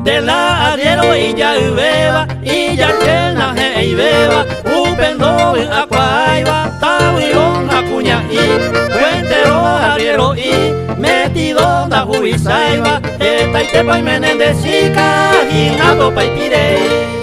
De la ariero y ya beba y ya llena y beba upendo en acuaiba tawirón acuña y cuentero ariero y metido da juizaiba eta y tepa y menendez y cajinado pa y pire.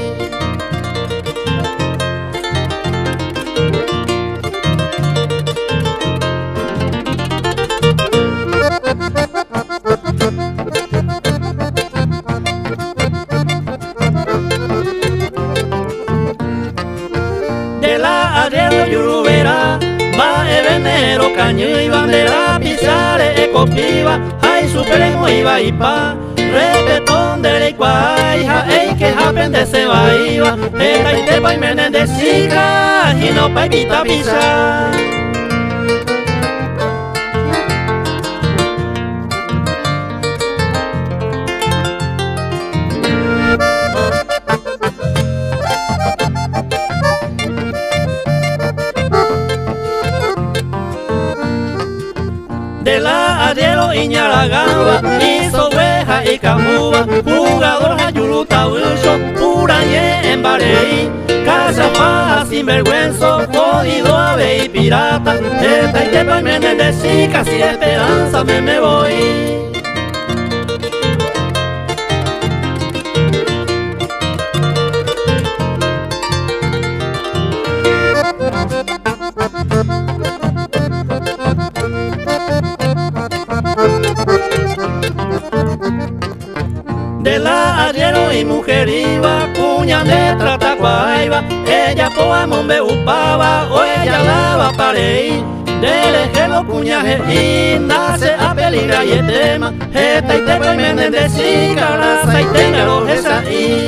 De la ariero yurubera va el venero caño y bandera pisare ecopiva hay superemo iba y pa repetón de la iguaija ey que hapen de se va iba eta y tepa y menendez y cajino pa y pita pisa. De la ariero y ñaragamba, hizo oveja y camuba, jugador ayuruta uso, pura ye en Bareí, casa paja sin vergüenza, jodido ave y pirata, esta y tepa y menendez y casi esperanza me voy. De la ariero y mujer iba, cuña de trata guaiba, ella coa mombe upaba, o ella lava pareí, del ejelo cuñaje y nace a peligra y el tema, esta y tepa y menendez y caraza y tenga esa y